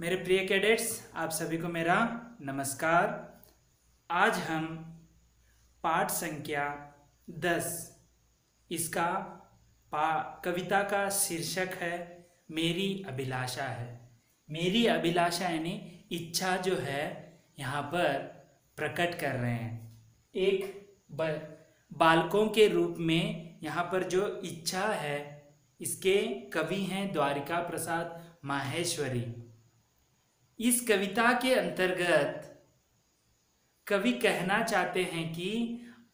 मेरे प्रिय कैडेट्स, आप सभी को मेरा नमस्कार। आज हम पाठ संख्या 10 इसका कविता का शीर्षक है मेरी अभिलाषा है। मेरी अभिलाषा यानी इच्छा जो है यहाँ पर प्रकट कर रहे हैं। एक बालकों के रूप में यहाँ पर जो इच्छा है इसके कवि हैं द्वारिका प्रसाद माहेश्वरी। इस कविता के अंतर्गत कवि कहना चाहते हैं कि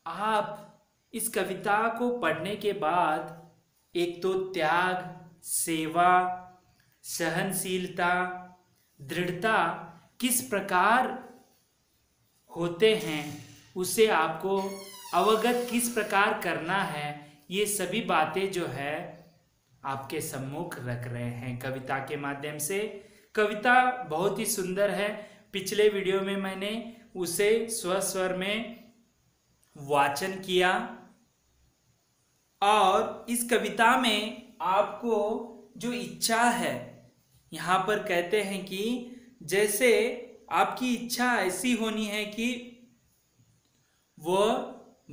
आप इस कविता को पढ़ने के बाद एक तो त्याग, सेवा, सहनशीलता, दृढ़ता किस प्रकार होते हैं उसे आपको अवगत किस प्रकार करना है, ये सभी बातें जो है आपके सम्मुख रख रहे हैं कविता के माध्यम से। कविता बहुत ही सुंदर है। पिछले वीडियो में मैंने उसे स्वस्वर में वाचन किया और इस कविता में आपको जो इच्छा है यहाँ पर कहते हैं कि जैसे आपकी इच्छा ऐसी होनी है कि वह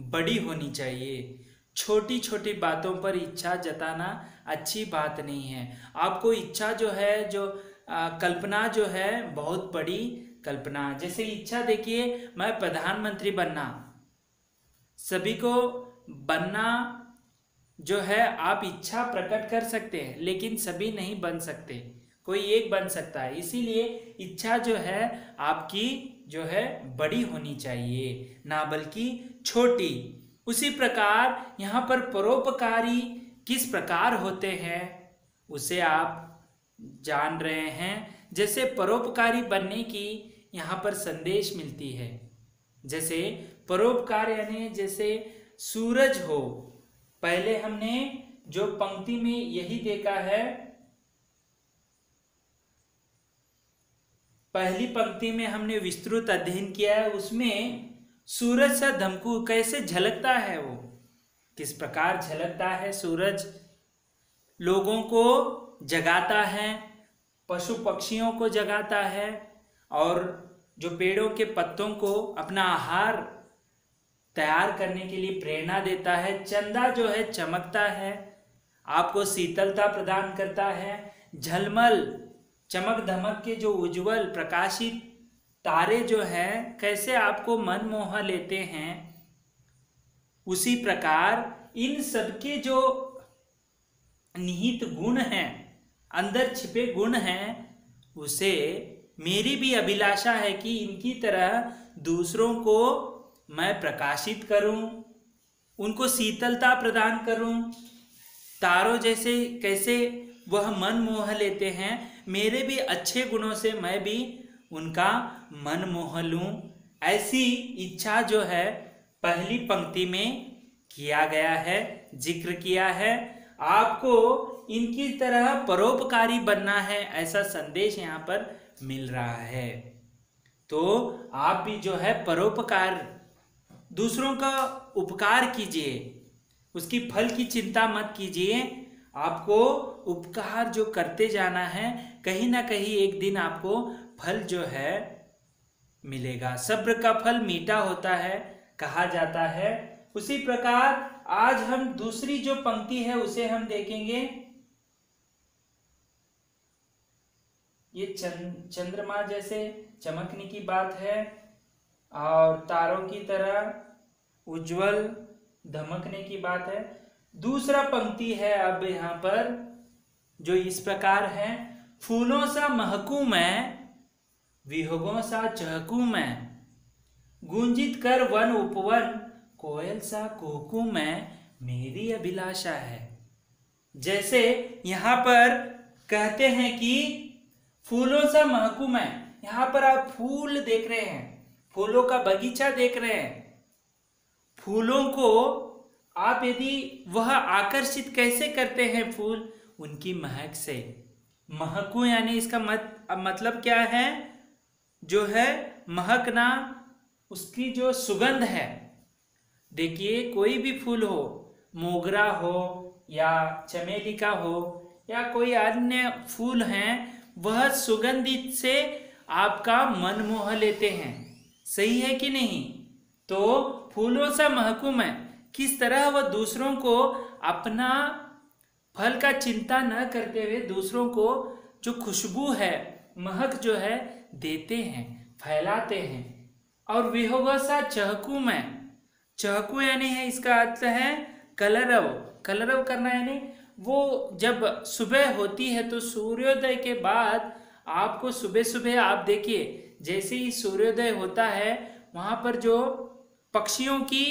बड़ी होनी चाहिए। छोटी छोटी बातों पर इच्छा जताना अच्छी बात नहीं है। आपको इच्छा जो है कल्पना जो है बहुत बड़ी कल्पना, जैसे इच्छा देखिए मैं प्रधानमंत्री बनना, सभी को बनना जो है आप इच्छा प्रकट कर सकते हैं लेकिन सभी नहीं बन सकते, कोई एक बन सकता है। इसीलिए इच्छा जो है आपकी जो है बड़ी होनी चाहिए ना बल्कि छोटी। उसी प्रकार यहाँ पर परोपकारी किस प्रकार होते हैं उसे आप जान रहे हैं। जैसे परोपकारी बनने की यहाँ पर संदेश मिलती है। जैसे परोपकार यानी जैसे सूरज हो, पहले हमने जो पंक्ति में यही देखा है, पहली पंक्ति में हमने विस्तृत अध्ययन किया है, उसमें सूरज सा धमकू कैसे झलकता है, वो किस प्रकार झलकता है। सूरज लोगों को जगाता है, पशु पक्षियों को जगाता है और जो पेड़ों के पत्तों को अपना आहार तैयार करने के लिए प्रेरणा देता है। चंदा जो है चमकता है, आपको शीतलता प्रदान करता है। झलमल चमक धमक के जो उज्जवल प्रकाशित तारे जो हैं कैसे आपको मन मोह लेते हैं। उसी प्रकार इन सबके जो निहित गुण हैं, अंदर छिपे गुण हैं, उसे मेरी भी अभिलाषा है कि इनकी तरह दूसरों को मैं प्रकाशित करूं, उनको शीतलता प्रदान करूं। तारों जैसे कैसे वह मन मोह लेते हैं, मेरे भी अच्छे गुणों से मैं भी उनका मन मोह लूं। ऐसी इच्छा जो है पहली पंक्ति में किया गया है, जिक्र किया है। आपको इनकी तरह परोपकारी बनना है, ऐसा संदेश यहाँ पर मिल रहा है। तो आप भी जो है परोपकार, दूसरों का उपकार कीजिए, उसकी फल की चिंता मत कीजिए। आपको उपकार जो करते जाना है, कहीं ना कहीं एक दिन आपको फल जो है मिलेगा। सब्र का फल मीठा होता है कहा जाता है। उसी प्रकार आज हम दूसरी जो पंक्ति है उसे हम देखेंगे। ये चंद्रमा जैसे चमकने की बात है और तारों की तरह उज्जवल धमकने की बात है। दूसरा पंक्ति है अब यहाँ पर जो इस प्रकार है, फूलों सा महकूं मैं, विहंगों सा चहकूं मैं, गूंजित कर वन उपवन, कोयल सा कुहकूं मैं, मेरी अभिलाषा है। जैसे यहाँ पर कहते हैं कि फूलों सा महकूं मैं, यहाँ पर आप फूल देख रहे हैं, फूलों का बगीचा देख रहे हैं। फूलों को आप यदि वह आकर्षित कैसे करते हैं, फूल उनकी महक से। महकूं यानी इसका मतलब क्या है, जो है महकना, उसकी जो सुगंध है। देखिए कोई भी फूल हो, मोगरा हो या चमेली का हो या कोई अन्य फूल हैं, वह सुगंधित से आपका मन मोह लेते हैं। सही है कि नहीं? तो फूलों सा महकूं मैं, किस तरह वह दूसरों को अपना फल का चिंता न करते हुए दूसरों को जो खुशबू है, महक जो है देते हैं, फैलाते हैं। और विहंगों सा चहकूं मैं, चहकू यानी है इसका अर्थ है कलरव। कलरव करना यानी वो जब सुबह होती है तो सूर्योदय के बाद आपको सुबह सुबह आप देखिए, जैसे ही सूर्योदय होता है वहां पर जो पक्षियों की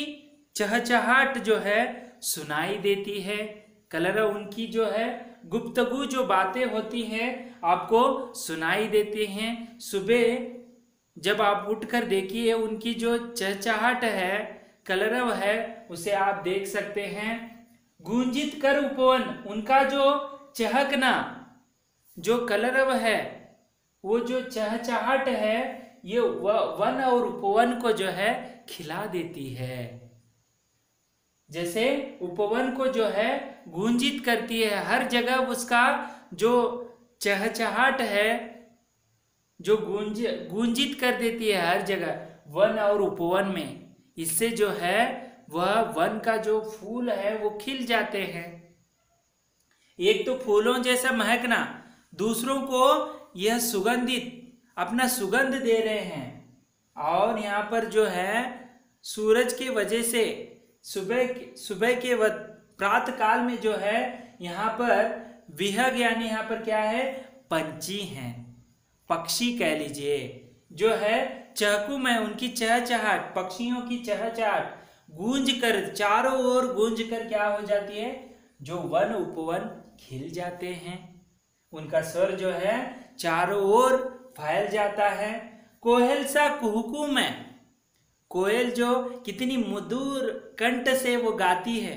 चहचहाट जो है सुनाई देती है। कलरव उनकी जो है गुप्तगू जो बातें होती हैं आपको सुनाई देती हैं। सुबह जब आप उठकर देखिए उनकी जो चहचहाट है, कलरव है, उसे आप देख सकते हैं। गूंजित कर उपवन, उनका जो चहकना, जो कलरव है, वो जो चहचहाट है, ये वन और उपवन को जो है खिला देती है। जैसे उपवन को जो है गूंजित करती है, हर जगह उसका जो चहचहाट है जो गूंजित कर देती है हर जगह, वन और उपवन में। इससे जो है वह वन का जो फूल है वो खिल जाते हैं। एक तो फूलों जैसा महकना, दूसरों को यह सुगंधित अपना सुगंध दे रहे हैं। और यहाँ पर जो है सूरज के वजह से सुबह के प्रातः काल में जो है यहाँ पर विहग यानी यहाँ पर क्या है, पंछी हैं, पक्षी कह लीजिए, जो है चहकू में उनकी चहचहाट, पक्षियों की चहचहाट गूंज कर चारों ओर गूंज कर क्या हो जाती है, जो वन उपवन खिल जाते हैं। उनका स्वर जो है चारों ओर फैल जाता है। कोयल सा कुहकू में, कोयल जो कितनी मधुर कंठ से वो गाती है,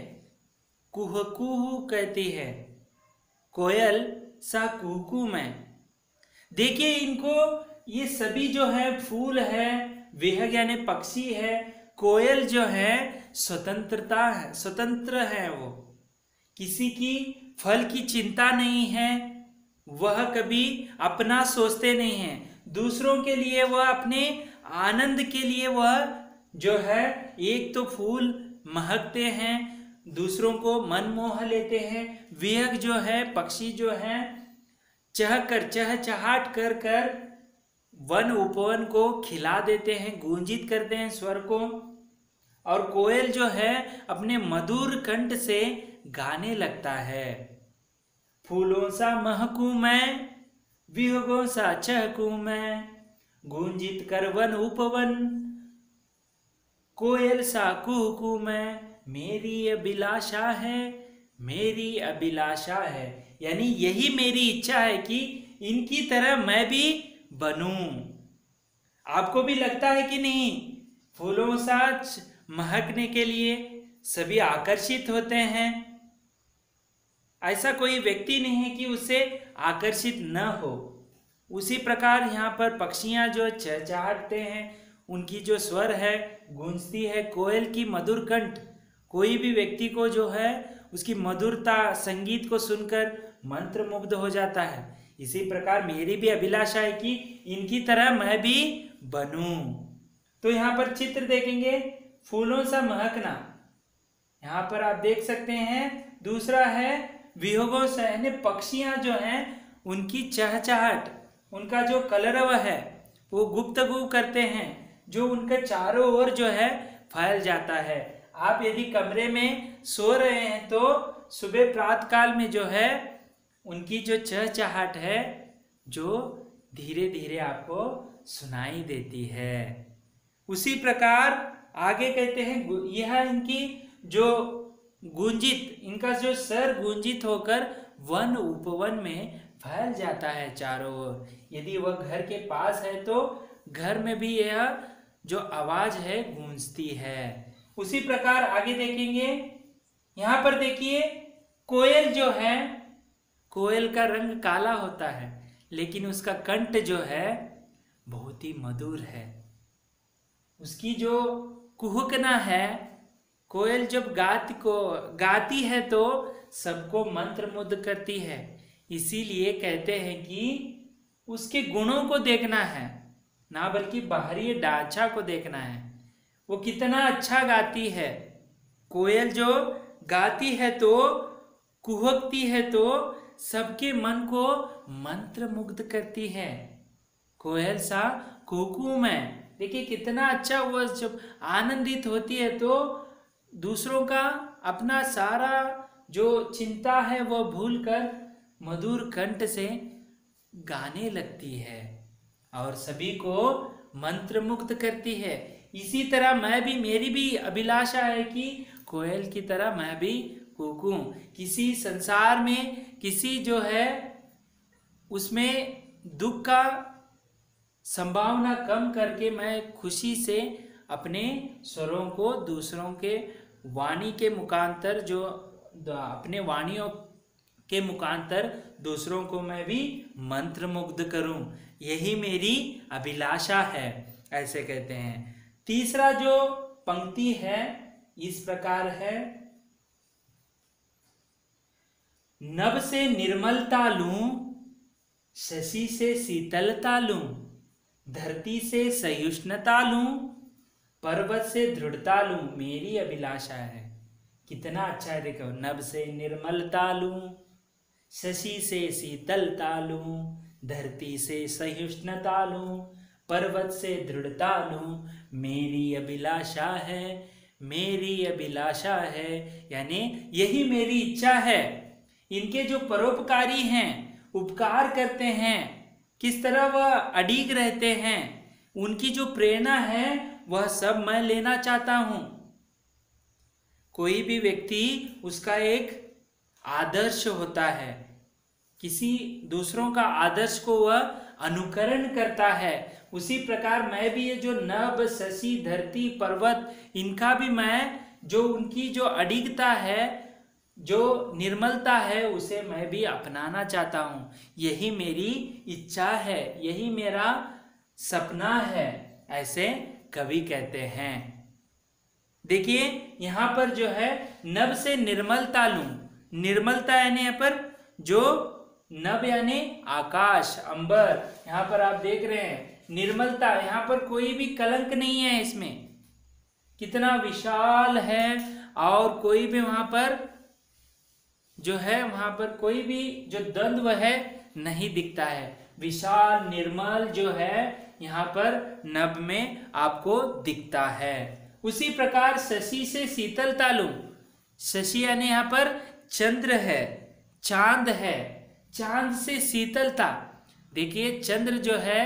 कुहकू कहती है, कोयल सा कुहकू में। देखिए इनको, ये सभी जो है फूल है, विहग यानी पक्षी है, कोयल जो है स्वतंत्रता है, स्वतंत्र है, वो किसी की फल की चिंता नहीं है, वह कभी अपना सोचते नहीं है, दूसरों के लिए वह अपने आनंद के लिए वह जो है एक तो फूल महकते हैं, दूसरों को मन मोह लेते हैं। विहग जो है पक्षी जो है चहचहाट कर कर वन उपवन को खिला देते हैं, गूंजित करते हैं स्वर को। और कोयल जो है अपने मधुर कंठ से गाने लगता है। फूलों सा महकूं मैं, विहगों सा चहकूं मैं, गूंजित कर वन उपवन, कोयल सा कुहकू मैं, मेरी अभिलाषा है, मेरी अभिलाषा है। यानी यही मेरी इच्छा है कि इनकी तरह मैं भी बनूं। आपको भी लगता है कि नहीं? फूलों सा महकने के लिए सभी आकर्षित होते हैं। ऐसा कोई व्यक्ति नहीं है कि उससे आकर्षित न हो। उसी प्रकार यहाँ पर पक्षियाँ जो चहचहाते हैं, उनकी जो स्वर है गूंजती है, कोयल की मधुर कंठ, कोई भी व्यक्ति को जो है उसकी मधुरता संगीत को सुनकर मंत्रमुग्ध हो जाता है। इसी प्रकार मेरी भी अभिलाषा है कि इनकी तरह मैं भी बनूं। तो यहाँ पर चित्र देखेंगे, फूलों सा महकना, यहाँ पर आप देख सकते हैं। दूसरा है विहगों से, यानी पक्षियां जो हैं उनकी चहचहाट, उनका जो कलरव है वो गुप्तगू करते हैं, जो उनके चारों ओर जो है फैल जाता है। आप यदि कमरे में सो रहे हैं तो सुबह प्रातः काल में जो है उनकी जो चहचहाट है जो धीरे धीरे आपको सुनाई देती है। उसी प्रकार आगे कहते हैं, यह इनकी जो गूंजित, इनका जो स्वर गूंजित होकर वन उपवन में फैल जाता है चारों ओर। यदि वह घर के पास है तो घर में भी यह जो आवाज है गूंजती है। उसी प्रकार आगे देखेंगे, यहाँ पर देखिए कोयल जो है, कोयल का रंग काला होता है लेकिन उसका कंठ जो है बहुत ही मधुर है। उसकी जो कुहकना है, कोयल जब गाती है तो सबको मंत्रमुग्ध करती है। इसीलिए कहते हैं कि उसके गुणों को देखना है, ना बल्कि बाहरी ढांचा को देखना है। वो कितना अच्छा गाती है। कोयल जो गाती है तो कुहकती है तो सबके मन को मंत्र मुग्ध करती है। कोयल सा कुकू में देखिए कितना अच्छा, वो जब आनंदित होती है तो दूसरों का अपना सारा जो चिंता है वो भूलकर मधुर कंठ से गाने लगती है और सभी को मंत्रमुग्ध करती है। इसी तरह मैं भी, मेरी भी अभिलाषा है कि कोयल की तरह मैं भी कूकूं। किसी संसार में किसी जो है उसमें दुख का संभावना कम करके मैं खुशी से अपने स्वरों को दूसरों के वाणी के मुखांतर, जो अपने वाणियों के मुखांतर दूसरों को मैं भी मंत्रमुग्ध करूं, यही मेरी अभिलाषा है, ऐसे कहते हैं। तीसरा जो पंक्ति है इस प्रकार है, नभ से निर्मलता लूं, शशि से शीतलता लूं, धरती से सहिष्णुता लूं, पर्वत से दृढ़ता लूं, मेरी अभिलाषा है। कितना अच्छा है, देखो, नभ से निर्मलता लूं, शशि से शीतलता लूं, धरती से सहिष्णुता लूं, पर्वत से दृढ़ता लूं, मेरी अभिलाषा है, मेरी अभिलाषा है, यानी यही मेरी इच्छा है। इनके जो परोपकारी हैं, उपकार करते हैं, किस तरह वह अडिग रहते हैं, उनकी जो प्रेरणा है वह सब मैं लेना चाहता हूं। कोई भी व्यक्ति उसका एक आदर्श होता है, किसी दूसरों का आदर्श को वह अनुकरण करता है। उसी प्रकार मैं भी ये जो नभ, शशि, धरती, पर्वत, इनका भी मैं जो उनकी जो अडिगता है, जो निर्मलता है, उसे मैं भी अपनाना चाहता हूँ। यही मेरी इच्छा है, यही मेरा सपना है, ऐसे कवि कहते हैं। देखिए यहाँ पर जो है नभ से निर्मलता लूं, निर्मलता यानी यहाँ पर जो नभ यानी आकाश, अंबर, यहाँ पर आप देख रहे हैं निर्मलता, यहाँ पर कोई भी कलंक नहीं है, इसमें कितना विशाल है और कोई भी वहां पर जो है वहां पर कोई भी जो द्वंद्व है नहीं दिखता है। विशाल निर्मल जो है यहाँ पर नभ में आपको दिखता है। उसी प्रकार शशि से शीतलता लूं, शशि यानी यहाँ पर चंद्र है, चांद है, चांद से शीतलता। देखिए चंद्र जो है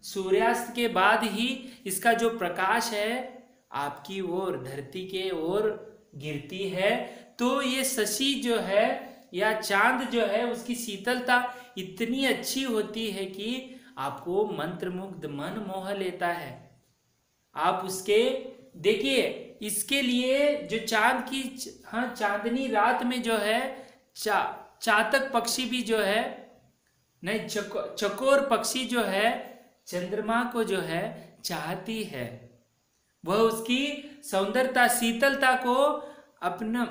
सूर्यास्त के बाद ही इसका जो प्रकाश है आपकी ओर, धरती के ओर गिरती है, तो ये शशि जो है या चांद जो है उसकी शीतलता इतनी अच्छी होती है कि आपको मंत्रमुग्ध मन मोह लेता है। आप उसके देखिए, इसके लिए जो चांद की चांदनी रात में जो है चातक पक्षी भी जो है नहीं, चकोर पक्षी जो है चंद्रमा को जो है चाहती है। वह उसकी सौंदर्यता, शीतलता को अपना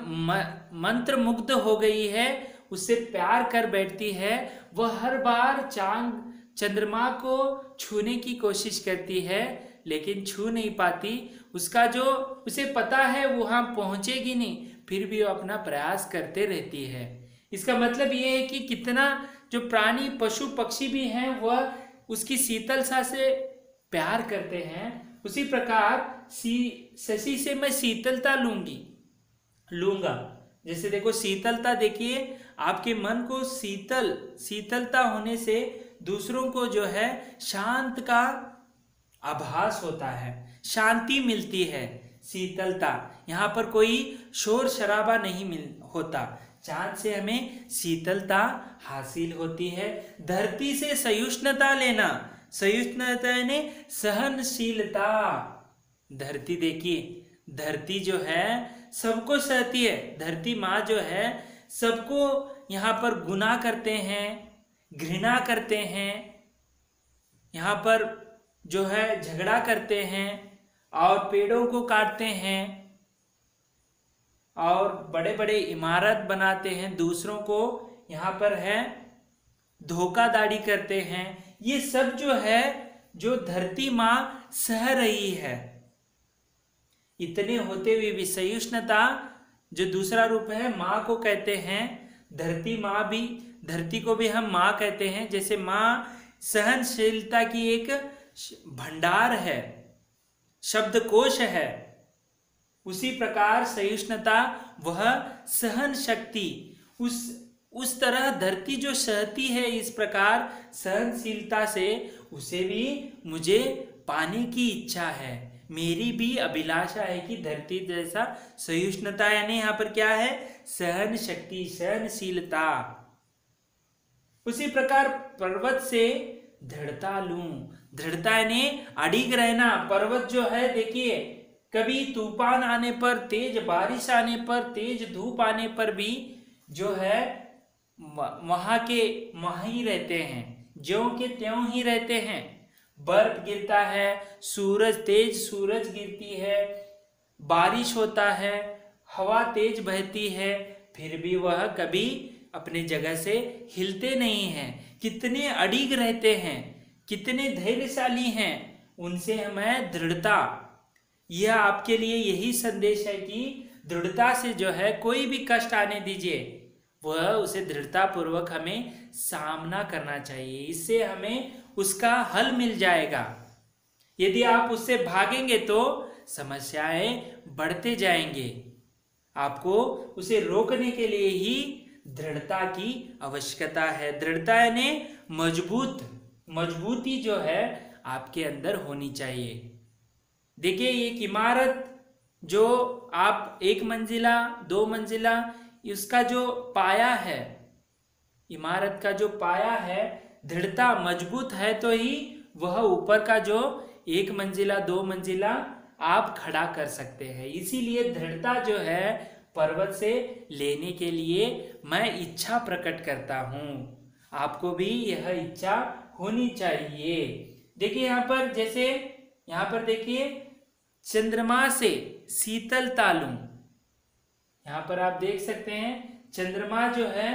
मंत्र मुग्ध हो गई है, उससे प्यार कर बैठती है। वह हर बार चंद्रमा को छूने की कोशिश करती है लेकिन छू नहीं पाती। उसका जो उसे पता है वहां पहुंचेगी नहीं, फिर भी वो अपना प्रयास करते रहती है। इसका मतलब ये है कि कितना जो प्राणी, पशु, पक्षी भी हैं वह उसकी शीतलता से प्यार करते हैं। उसी प्रकार शशि से मैं शीतलता लूंगा। जैसे देखो शीतलता, देखिए आपके मन को शीतलता होने से दूसरों को जो है शांत का आभास होता है, शांति मिलती है। शीतलता, यहाँ पर कोई शोर शराबा नहीं होता। चांद से हमें शीतलता हासिल होती है। धरती से सहिष्णुता लेना, सहिष्णुता यानी सहनशीलता। धरती, देखिए धरती जो है सबको सहती है। धरती माँ जो है सबको यहाँ पर गुनाह करते हैं, घृणा करते हैं, यहाँ पर जो है झगड़ा करते हैं और पेड़ों को काटते हैं और बड़े बड़े इमारत बनाते हैं, दूसरों को यहाँ पर है धोखाधड़ी करते हैं। ये सब जो है जो धरती माँ सह रही है। इतने होते हुए भी सहिष्णुता जो दूसरा रूप है माँ को कहते हैं। धरती माँ भी, धरती को भी हम माँ कहते हैं। जैसे माँ सहनशीलता की एक भंडार है, शब्दकोश है, उसी प्रकार सहिष्णुता वह सहन शक्ति, उस तरह धरती जो सहती है इस प्रकार सहनशीलता से, उसे भी मुझे पाने की इच्छा है। मेरी भी अभिलाषा है कि धरती जैसा सहिष्णुता, यानी यहाँ पर क्या है, सहन शक्ति, सहनशीलता। उसी प्रकार पर्वत से दृढ़ता लूं। दृढ़ता यानी अडिग रहना। पर्वत जो है देखिए, कभी तूफान आने पर, तेज बारिश आने पर, तेज धूप आने पर भी जो है वहां के वहां ही रहते हैं, ज्यों के त्यों ही रहते हैं। बर्फ गिरता है, तेज सूरज गिरती है, बारिश होता है, हवा तेज बहती है, फिर भी वह कभी अपने जगह से हिलते नहीं हैं। कितने अडिग रहते हैं, कितने धैर्यशाली हैं, उनसे हमें दृढ़ता। यह आपके लिए यही संदेश है कि दृढ़ता से जो है कोई भी कष्ट आने दीजिए, वह उसे दृढ़ता पूर्वक हमें सामना करना चाहिए। इससे हमें उसका हल मिल जाएगा। यदि आप उससे भागेंगे तो समस्याएं बढ़ते जाएंगे। आपको उसे रोकने के लिए ही दृढ़ता की आवश्यकता है। दृढ़ता यानी मजबूती जो है आपके अंदर होनी चाहिए। देखिए, एक इमारत जो आप 1 मंजिला 2 मंजिला, इसका जो पाया है, इमारत का जो पाया है, दृढ़ता मजबूत है तो ही वह ऊपर का जो 1 मंजिला 2 मंजिला आप खड़ा कर सकते हैं। इसीलिए दृढ़ता जो है पर्वत से लेने के लिए मैं इच्छा प्रकट करता हूं। आपको भी यह इच्छा होनी चाहिए। देखिए यहाँ पर, जैसे यहाँ पर देखिए, चंद्रमा से शीतलता लूं। यहाँ पर आप देख सकते हैं चंद्रमा जो है,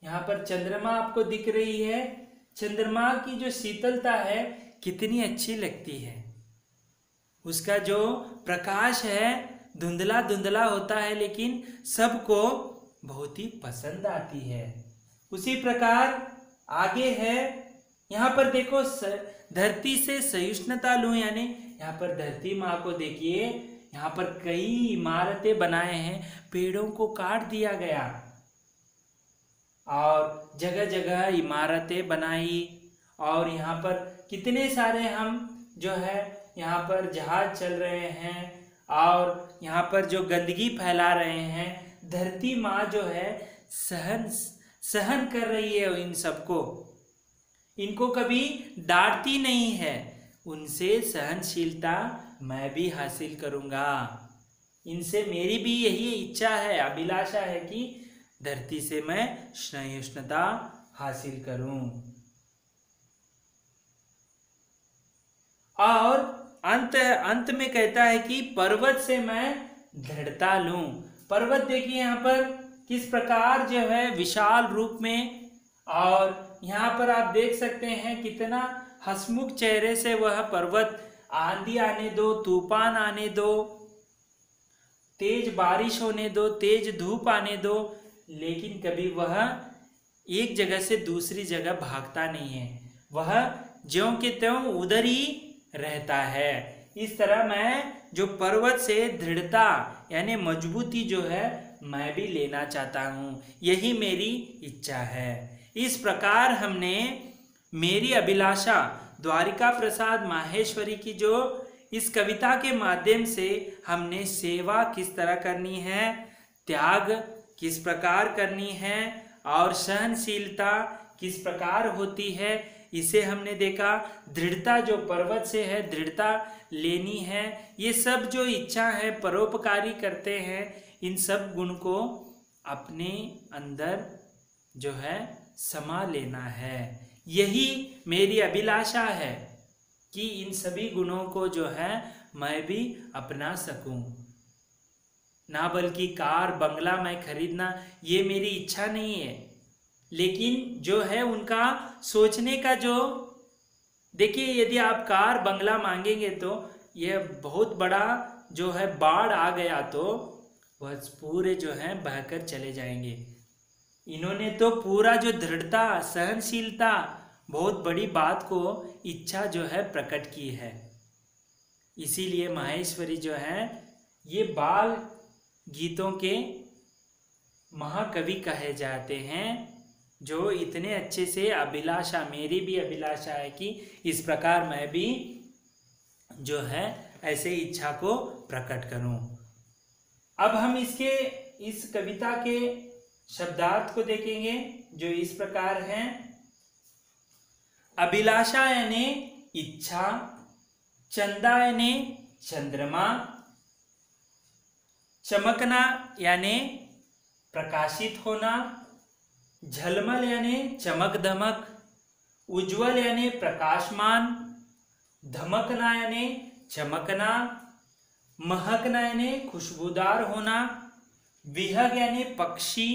यहाँ पर चंद्रमा आपको दिख रही है। चंद्रमा की जो शीतलता है कितनी अच्छी लगती है। उसका जो प्रकाश है धुंधला धुंधला होता है, लेकिन सबको बहुत ही पसंद आती है। उसी प्रकार आगे है, यहाँ पर देखो, धरती से सहिष्णुता लूं, यानी यहाँ पर धरती माँ को देखिए, यहाँ पर कई इमारतें बनाए हैं, पेड़ों को काट दिया गया और जगह जगह इमारतें बनाई। और यहाँ पर कितने सारे हम जो है यहाँ पर जहाज चल रहे हैं और यहाँ पर जो गंदगी फैला रहे हैं, धरती माँ जो है सहन कर रही है इन सबको। इनको कभी डांटती नहीं है। उनसे सहनशीलता मैं भी हासिल करूँगा। इनसे मेरी भी यही इच्छा है, अभिलाषा है कि धरती से मैं सहिष्णुता हासिल करूं। और अंत में कहता है कि पर्वत से मैं दृढ़ता लूं। पर्वत देखिए यहाँ पर किस प्रकार जो है विशाल रूप में, और यहाँ पर आप देख सकते हैं कितना हंसमुख चेहरे से वह पर्वत, आंधी आने दो, तूफान आने दो, तेज बारिश होने दो, तेज धूप आने दो, लेकिन कभी वह एक जगह से दूसरी जगह भागता नहीं है। वह ज्यों के त्यों उधर ही रहता है। इस तरह मैं जो पर्वत से दृढ़ता यानी मजबूती जो है मैं भी लेना चाहता हूँ। यही मेरी इच्छा है। इस प्रकार हमने मेरी अभिलाषा द्वारिका प्रसाद माहेश्वरी की जो इस कविता के माध्यम से हमने सेवा किस तरह करनी है, त्याग किस प्रकार करनी है और सहनशीलता किस प्रकार होती है, इसे हमने देखा। दृढ़ता जो पर्वत से है, दृढ़ता लेनी है। ये सब जो इच्छा है, परोपकारी करते हैं, इन सब गुण को अपने अंदर जो है समा लेना है। यही मेरी अभिलाषा है कि इन सभी गुणों को जो है मैं भी अपना सकूं। ना बल्कि कार बंगला मैं खरीदना, ये मेरी इच्छा नहीं है, लेकिन जो है उनका सोचने का जो, देखिए यदि आप कार बंगला मांगेंगे तो यह बहुत बड़ा जो है बाढ़ आ गया तो वह पूरे जो है बहकर चले जाएंगे। इन्होंने तो पूरा जो दृढ़ता, सहनशीलता, बहुत बड़ी बात को इच्छा जो है प्रकट की है। इसीलिए माहेश्वरी जो है ये बाल गीतों के महाकवि कहे जाते हैं, जो इतने अच्छे से अभिलाषा, मेरी भी अभिलाषा है कि इस प्रकार मैं भी जो है ऐसे इच्छा को प्रकट करूं। अब हम इस कविता के शब्दार्थ को देखेंगे जो इस प्रकार हैं। अभिलाषा यानी इच्छा, चंदा यानी चंद्रमा, चमकना यानी प्रकाशित होना, झलमल यानी चमक धमक, उज्जवल यानी प्रकाशमान, धमकना यानी चमकना, महकना यानी खुशबूदार होना, विहग यानी पक्षी,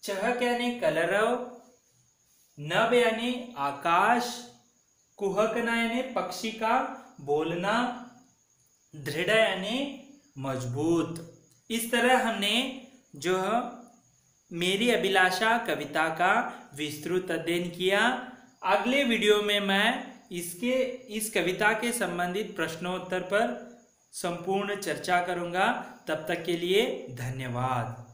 चहक यानी कलरव, नभ यानी आकाश, कुहकना यानी पक्षी का बोलना, दृढ़ यानी मजबूत। इस तरह हमने जो मेरी अभिलाषा कविता का विस्तृत अध्ययन किया। अगले वीडियो में मैं इस कविता के संबंधित प्रश्नोत्तर पर संपूर्ण चर्चा करूंगा। तब तक के लिए धन्यवाद।